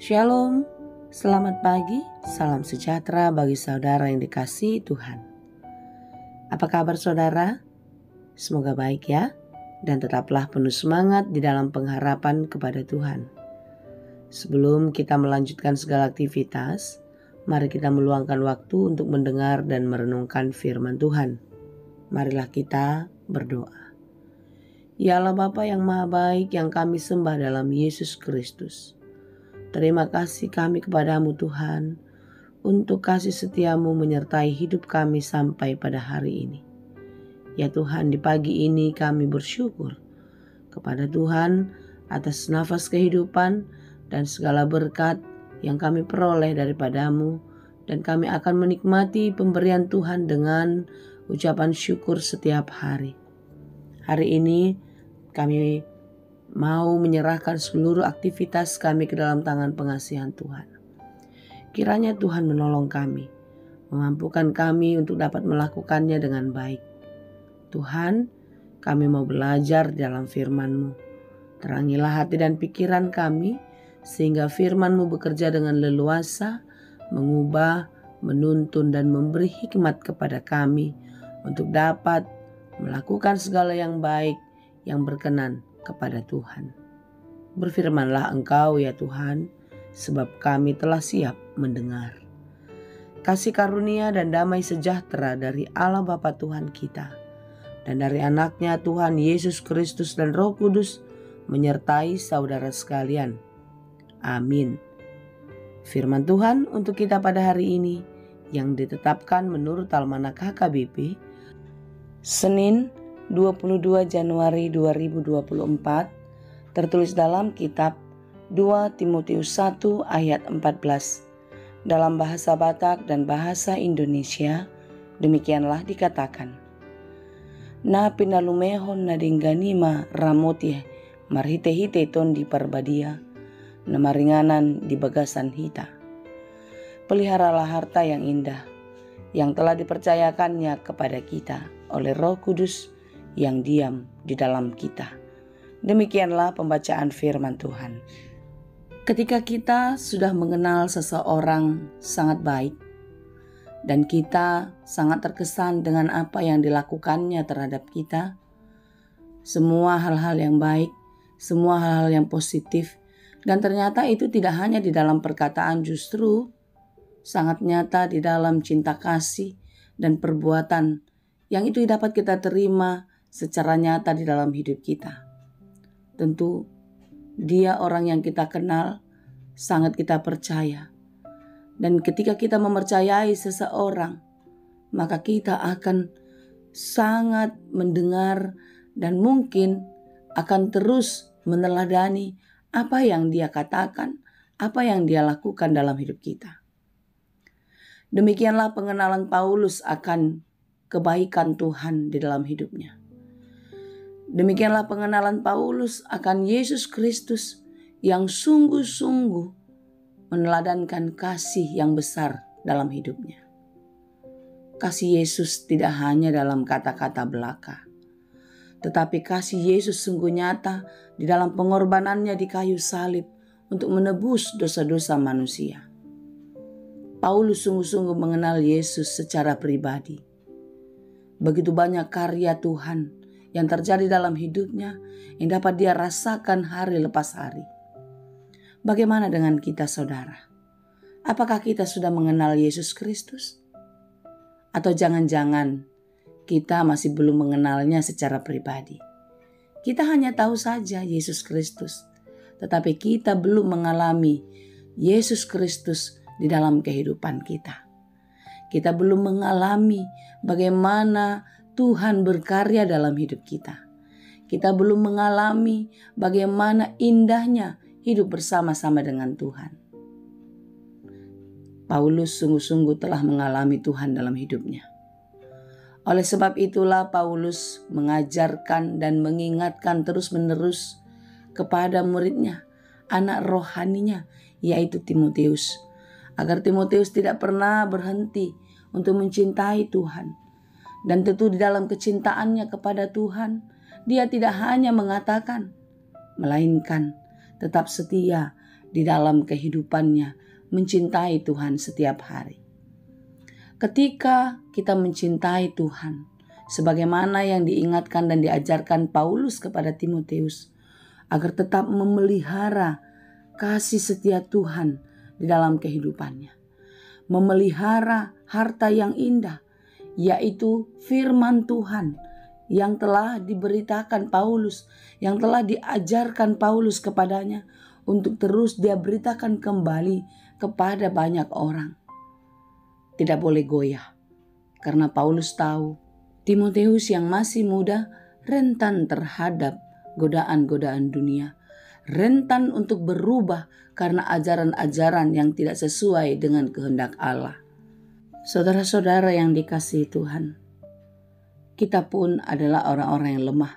Shalom, selamat pagi, salam sejahtera bagi saudara yang dikasihi Tuhan. Apa kabar saudara? Semoga baik ya, dan tetaplah penuh semangat di dalam pengharapan kepada Tuhan. Sebelum kita melanjutkan segala aktivitas, mari kita meluangkan waktu untuk mendengar dan merenungkan firman Tuhan. Marilah kita berdoa. Ya Allah Bapa yang maha baik yang kami sembah dalam Yesus Kristus. Terima kasih kami kepadamu Tuhan, untuk kasih setiamu menyertai hidup kami sampai pada hari ini. Ya Tuhan, di pagi ini kami bersyukur kepada Tuhan atas nafas kehidupan dan segala berkat yang kami peroleh daripadamu, dan kami akan menikmati pemberian Tuhan dengan ucapan syukur setiap hari. Hari ini kami mau menyerahkan seluruh aktivitas kami ke dalam tangan pengasihan Tuhan. Kiranya Tuhan menolong kami, memampukan kami untuk dapat melakukannya dengan baik. Tuhan, kami mau belajar dalam firman-Mu. Terangilah hati dan pikiran kami, sehingga firman-Mu bekerja dengan leluasa, mengubah, menuntun dan memberi hikmat kepada kami untuk dapat melakukan segala yang baik yang berkenan kepada Tuhan. Berfirmanlah Engkau ya Tuhan, sebab kami telah siap mendengar. Kasih karunia dan damai sejahtera dari Allah Bapa Tuhan kita, dan dari anaknya Tuhan Yesus Kristus dan Roh Kudus menyertai saudara sekalian. Amin. Firman Tuhan untuk kita pada hari ini yang ditetapkan menurut Almanak HKBP, Senin 22 Januari 2024, tertulis dalam kitab 2 Timotius 1 ayat 14. Dalam bahasa Batak dan bahasa Indonesia, demikianlah dikatakan. Na pinalumehon na dingganima ramotih marhite-hite ton di parbadia, na maringanan di bagasan hita. Peliharalah harta yang indah, yang telah dipercayakannya kepada kita oleh Roh Kudus yang diam di dalam kita. Demikianlah pembacaan firman Tuhan. Ketika kita sudah mengenal seseorang sangat baik dan kita sangat terkesan dengan apa yang dilakukannya terhadap kita, semua hal-hal yang baik, semua hal-hal yang positif, dan ternyata itu tidak hanya di dalam perkataan, justru sangat nyata di dalam cinta kasih dan perbuatan yang itu dapat kita terima secara nyata di dalam hidup kita. Tentu dia orang yang kita kenal, sangat kita percaya. Dan ketika kita mempercayai seseorang, maka kita akan sangat mendengar dan mungkin akan terus meneladani apa yang dia katakan, apa yang dia lakukan dalam hidup kita. Demikianlah pengenalan Paulus akan kebaikan Tuhan di dalam hidupnya. Demikianlah pengenalan Paulus akan Yesus Kristus yang sungguh-sungguh meneladankan kasih yang besar dalam hidupnya. Kasih Yesus tidak hanya dalam kata-kata belaka, tetapi kasih Yesus sungguh nyata di dalam pengorbanannya di kayu salib untuk menebus dosa-dosa manusia. Paulus sungguh-sungguh mengenal Yesus secara pribadi. Begitu banyak karya Tuhan yang terjadi dalam hidupnya yang dapat dia rasakan hari lepas hari. Bagaimana dengan kita saudara? Apakah kita sudah mengenal Yesus Kristus? Atau jangan-jangan kita masih belum mengenalnya secara pribadi? Kita hanya tahu saja Yesus Kristus, tetapi kita belum mengalami Yesus Kristus di dalam kehidupan kita. Kita belum mengalami bagaimana Tuhan berkarya dalam hidup kita. Kita belum mengalami bagaimana indahnya hidup bersama-sama dengan Tuhan. Paulus sungguh-sungguh telah mengalami Tuhan dalam hidupnya. Oleh sebab itulah Paulus mengajarkan dan mengingatkan terus-menerus kepada muridnya, anak rohaninya, yaitu Timotius, agar Timotius tidak pernah berhenti untuk mencintai Tuhan. Dan tentu di dalam kecintaannya kepada Tuhan, dia tidak hanya mengatakan, melainkan tetap setia di dalam kehidupannya mencintai Tuhan setiap hari. Ketika kita mencintai Tuhan, sebagaimana yang diingatkan dan diajarkan Paulus kepada Timotius, agar tetap memelihara kasih setia Tuhan di dalam kehidupannya. Memelihara harta yang indah, yaitu firman Tuhan yang telah diberitakan Paulus, yang telah diajarkan Paulus kepadanya untuk terus dia beritakan kembali kepada banyak orang. Tidak boleh goyah, karena Paulus tahu Timotius yang masih muda rentan terhadap godaan-godaan dunia, rentan untuk berubah karena ajaran-ajaran yang tidak sesuai dengan kehendak Allah. Saudara-saudara yang dikasihi Tuhan, kita pun adalah orang-orang yang lemah,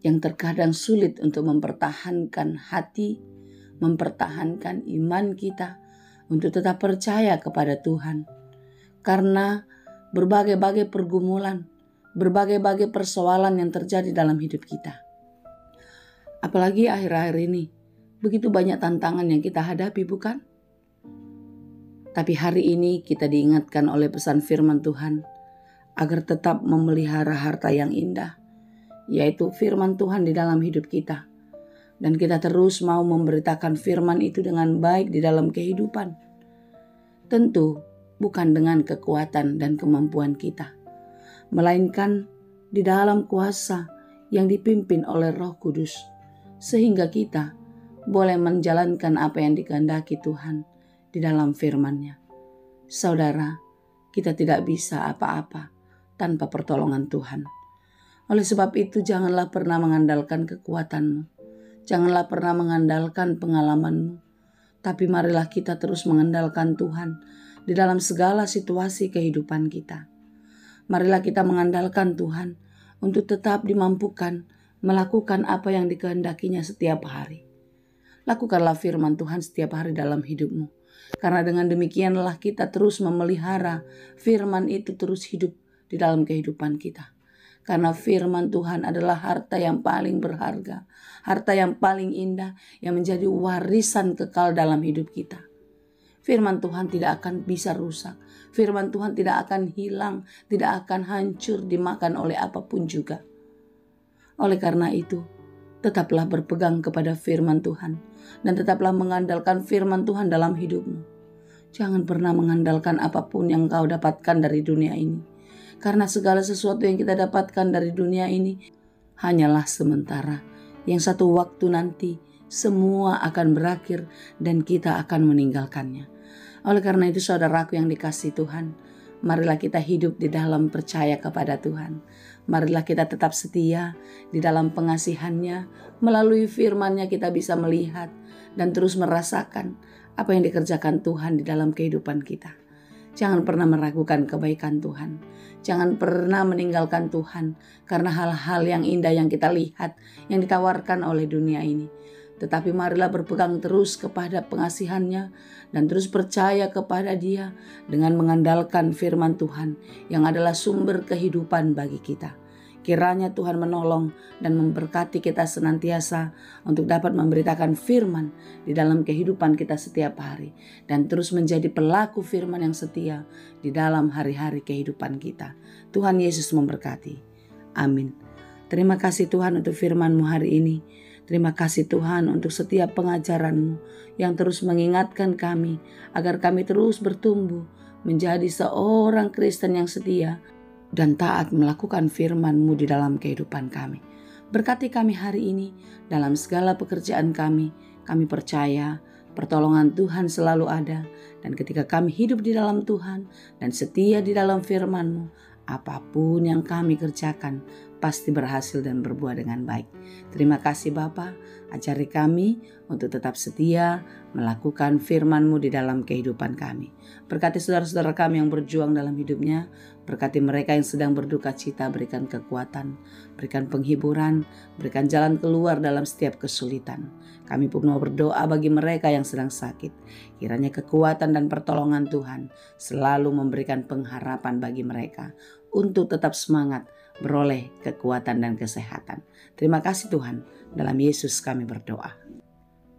yang terkadang sulit untuk mempertahankan hati, mempertahankan iman kita untuk tetap percaya kepada Tuhan. Karena berbagai-bagai pergumulan, berbagai-bagai persoalan yang terjadi dalam hidup kita. Apalagi akhir-akhir ini, begitu banyak tantangan yang kita hadapi, bukan? Tapi hari ini kita diingatkan oleh pesan firman Tuhan agar tetap memelihara harta yang indah, yaitu firman Tuhan di dalam hidup kita. Dan kita terus mau memberitakan firman itu dengan baik di dalam kehidupan. Tentu bukan dengan kekuatan dan kemampuan kita, melainkan di dalam kuasa yang dipimpin oleh Roh Kudus, sehingga kita boleh menjalankan apa yang dikehendaki Tuhan di dalam firman-Nya. Saudara, kita tidak bisa apa-apa tanpa pertolongan Tuhan. Oleh sebab itu, janganlah pernah mengandalkan kekuatanmu, janganlah pernah mengandalkan pengalamanmu, tapi marilah kita terus mengandalkan Tuhan di dalam segala situasi kehidupan kita. Marilah kita mengandalkan Tuhan untuk tetap dimampukan melakukan apa yang dikehendakinya setiap hari. Lakukanlah firman Tuhan setiap hari dalam hidupmu. Karena dengan demikianlah kita terus memelihara firman itu terus hidup di dalam kehidupan kita. Karena firman Tuhan adalah harta yang paling berharga, harta yang paling indah yang menjadi warisan kekal dalam hidup kita. Firman Tuhan tidak akan bisa rusak. Firman Tuhan tidak akan hilang, tidak akan hancur dimakan oleh apapun juga. Oleh karena itu, tetaplah berpegang kepada firman Tuhan dan tetaplah mengandalkan firman Tuhan dalam hidupmu. Jangan pernah mengandalkan apapun yang kau dapatkan dari dunia ini. Karena segala sesuatu yang kita dapatkan dari dunia ini hanyalah sementara. Yang satu waktu nanti semua akan berakhir dan kita akan meninggalkannya. Oleh karena itu, saudaraku yang dikasihi Tuhan, marilah kita hidup di dalam percaya kepada Tuhan. Marilah kita tetap setia di dalam pengasihan-Nya. Melalui firman-Nya kita bisa melihat dan terus merasakan apa yang dikerjakan Tuhan di dalam kehidupan kita. Jangan pernah meragukan kebaikan Tuhan. Jangan pernah meninggalkan Tuhan karena hal-hal yang indah yang kita lihat, yang ditawarkan oleh dunia ini. Tetapi marilah berpegang terus kepada pengasihan-Nya dan terus percaya kepada Dia dengan mengandalkan firman Tuhan yang adalah sumber kehidupan bagi kita. Kiranya Tuhan menolong dan memberkati kita senantiasa untuk dapat memberitakan firman di dalam kehidupan kita setiap hari dan terus menjadi pelaku firman yang setia di dalam hari-hari kehidupan kita. Tuhan Yesus memberkati. Amin. Terima kasih Tuhan untuk firman-Mu hari ini. Terima kasih Tuhan untuk setiap pengajaran-Mu yang terus mengingatkan kami agar kami terus bertumbuh menjadi seorang Kristen yang setia dan taat melakukan firman-Mu di dalam kehidupan kami. Berkati kami hari ini dalam segala pekerjaan kami. Kami percaya pertolongan Tuhan selalu ada, dan ketika kami hidup di dalam Tuhan dan setia di dalam firman-Mu, apapun yang kami kerjakan pasti berhasil dan berbuah dengan baik. Terima kasih Bapa, ajari kami untuk tetap setia melakukan firman-Mu di dalam kehidupan kami. Berkati saudara-saudara kami yang berjuang dalam hidupnya, berkati mereka yang sedang berduka cita, berikan kekuatan, berikan penghiburan, berikan jalan keluar dalam setiap kesulitan. Kami pun mau berdoa bagi mereka yang sedang sakit. Kiranya kekuatan dan pertolongan Tuhan selalu memberikan pengharapan bagi mereka untuk tetap semangat beroleh kekuatan dan kesehatan. Terima kasih Tuhan, dalam Yesus kami berdoa.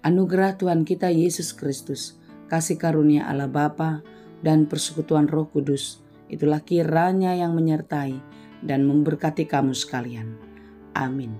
Anugerah Tuhan kita Yesus Kristus, kasih karunia Allah Bapa, dan persekutuan Roh Kudus, itulah kiranya yang menyertai dan memberkati kamu sekalian. Amin.